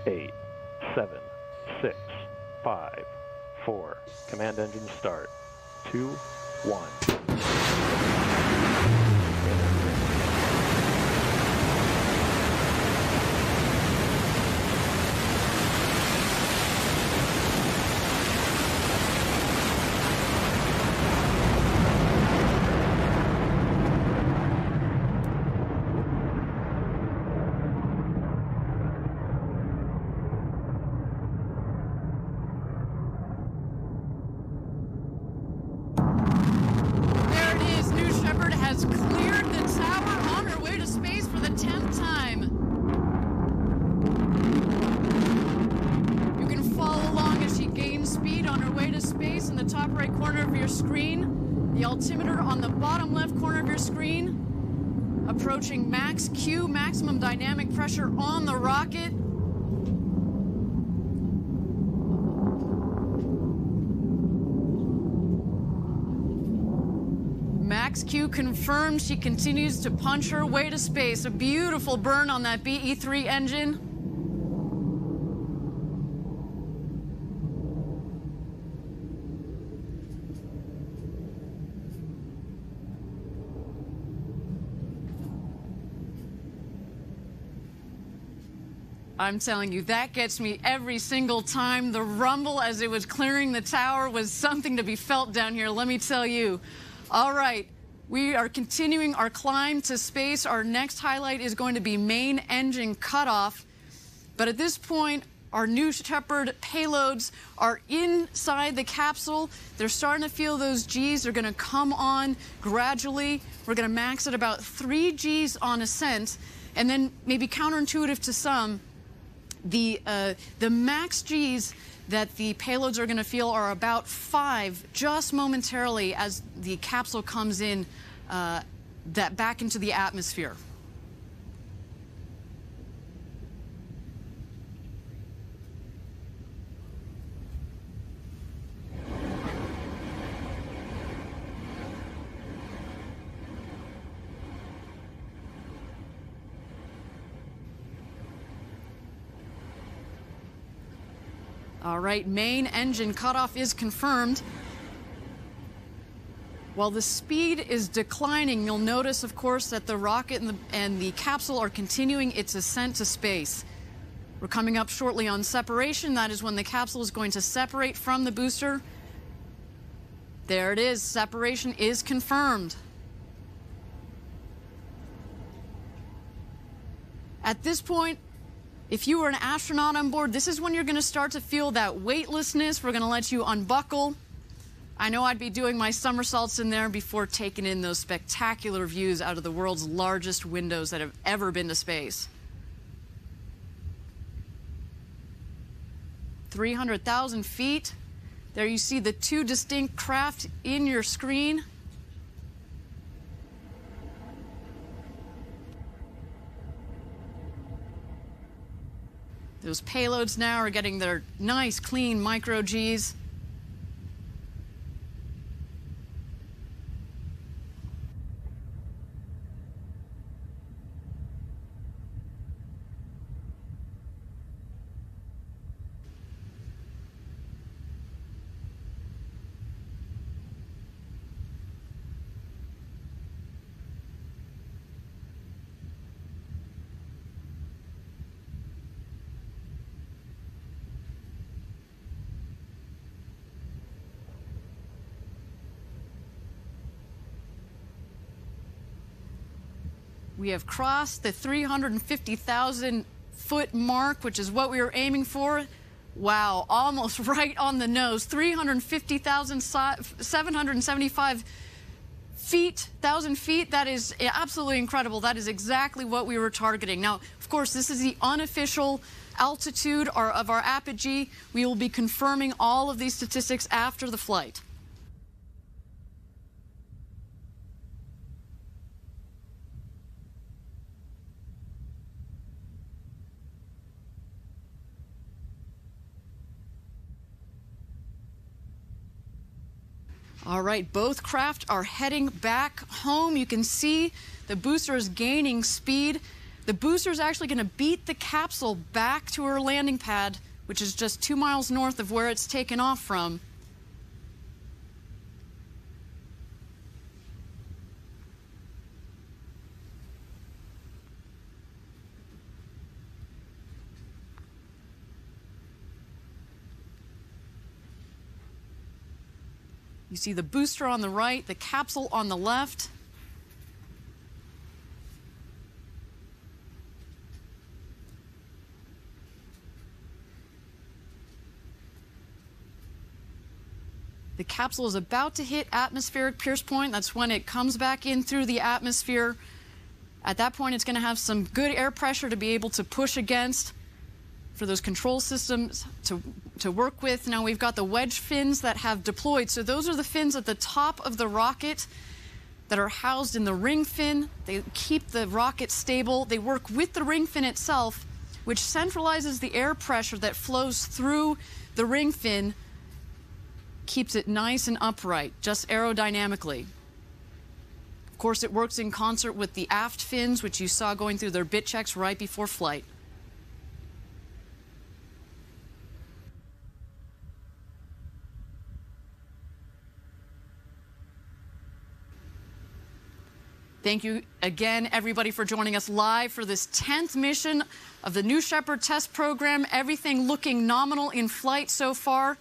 8, 7, 6, 5, 4. Command engine start. 2, 1. Shepard has cleared the tower on her way to space for the 10th time. You can follow along as she gains speed on her way to space in the top right corner of your screen. The altimeter on the bottom left corner of your screen. Approaching max Q, maximum dynamic pressure on the rocket. Max Q confirmed. She continues to punch her way to space. A beautiful burn on that BE-3 engine. I'm telling you, that gets me every single time. The rumble as it was clearing the tower was something to be felt down here, let me tell you. All right, we are continuing our climb to space. Our next highlight is going to be main engine cutoff. But at this point, our new Shepard payloads are inside the capsule. They're starting to feel those Gs. They're going to come on gradually. We're going to max at about 3 Gs on ascent. And then maybe counterintuitive to some, the max Gs that the payloads are going to feel are about 5 just momentarily as the capsule comes in back into the atmosphere. All right, main engine cutoff is confirmed. While the speed is declining, you'll notice, of course, that the rocket and the capsule are continuing its ascent to space. We're coming up shortly on separation. That is when the capsule is going to separate from the booster. There it is. Separation is confirmed. At this point, if you were an astronaut on board, this is when you're going to start to feel that weightlessness. We're going to let you unbuckle. I know I'd be doing my somersaults in there before taking in those spectacular views out of the world's largest windows that have ever been to space. 300,000 feet. There you see the 2 distinct craft in your screen. Those payloads now are getting their nice, clean micro Gs. We have crossed the 350,000 foot mark, which is what we were aiming for. Wow, almost right on the nose. 350,775 feet, that is absolutely incredible. That is exactly what we were targeting. Now, of course, this is the unofficial altitude of our apogee. We will be confirming all of these statistics after the flight. All right, both craft are heading back home. You can see the booster is gaining speed. The booster is actually going to beat the capsule back to her landing pad, which is just 2 miles north of where it's taken off from. You see the booster on the right, the capsule on the left. The capsule is about to hit atmospheric pierce point. That's when it comes back in through the atmosphere. At that point, it's going to have some good air pressure to be able to push against for those control systems to work with. Now we've got the wedge fins that have deployed. So those are the fins at the top of the rocket that are housed in the ring fin. They keep the rocket stable. They work with the ring fin itself, which centralizes the air pressure that flows through the ring fin, keeps it nice and upright, just aerodynamically. Of course, it works in concert with the aft fins, which you saw going through their bit checks right before flight. Thank you again, everybody, for joining us live for this 10th mission of the New Shepard test program. Everything looking nominal in flight so far.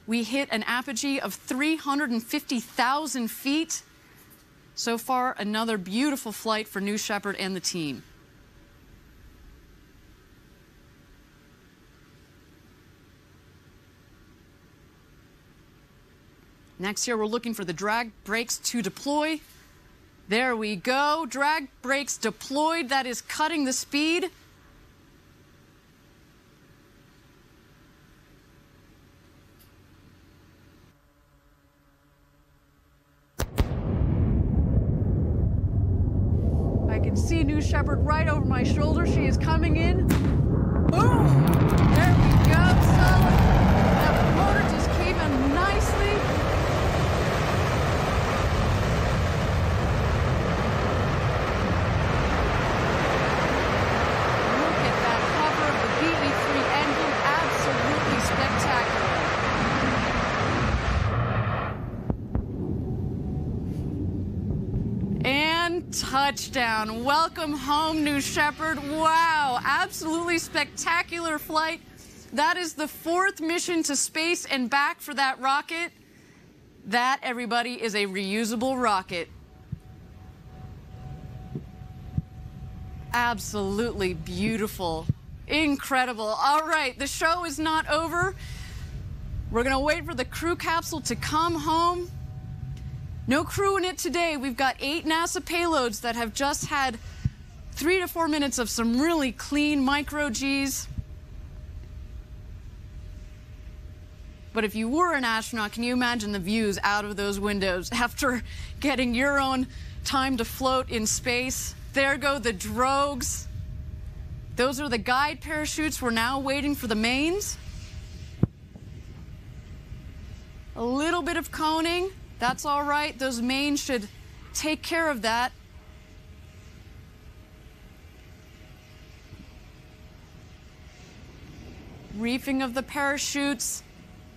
We hit an apogee of 350,000 feet. So far, another beautiful flight for New Shepard and the team. Next here, we're looking for the drag brakes to deploy. There we go. Drag brakes deployed. That is cutting the speed. I can see New Shepard right over my shoulder. She is coming in. Boom! There we go. Solid. That motor just came in nicely. Touchdown. Welcome home, New Shepard. Wow, absolutely spectacular flight. That is the 4th mission to space and back for that rocket. That, everybody, is a reusable rocket. Absolutely beautiful. Incredible. All right, the show is not over. We're going to wait for the crew capsule to come home. No crew in it today. We've got 8 NASA payloads that have just had 3 to 4 minutes of some really clean micro-Gs. But if you were an astronaut, can you imagine the views out of those windows after getting your own time to float in space? There go the drogues. Those are the guide parachutes. We're now waiting for the mains. A little bit of coning. That's all right. Those mains should take care of that. Reefing of the parachutes.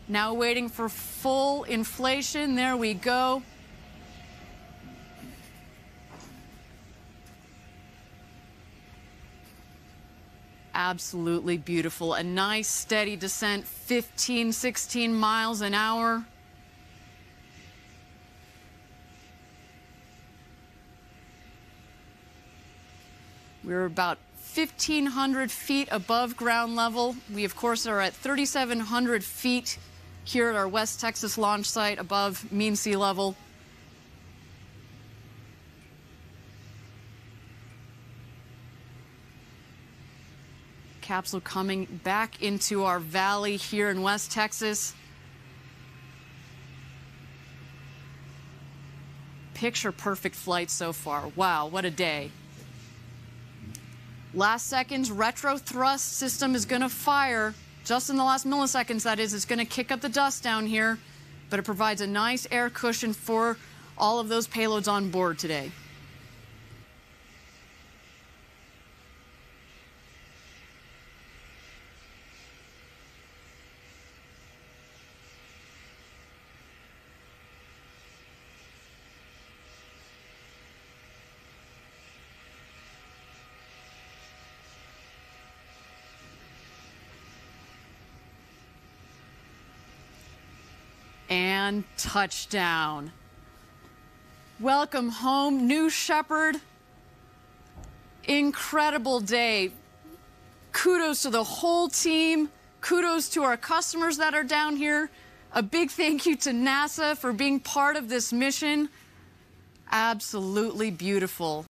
Now waiting for full inflation. There we go. Absolutely beautiful. A nice steady descent, 15, 16 miles an hour. We're about 1,500 feet above ground level. We, of course, are at 3,700 feet here at our West Texas launch site above mean sea level. Capsule coming back into our valley here in West Texas. Picture perfect flight so far. Wow, what a day. Last seconds, retro thrust system is going to fire. Just in the last milliseconds, that is. It's going to kick up the dust down here, but it provides a nice air cushion for all of those payloads on board today. And touchdown. Welcome home, new Shepard. Incredible day. Kudos to the whole team. Kudos to our customers that are down here. A big thank you to NASA for being part of this mission. Absolutely beautiful.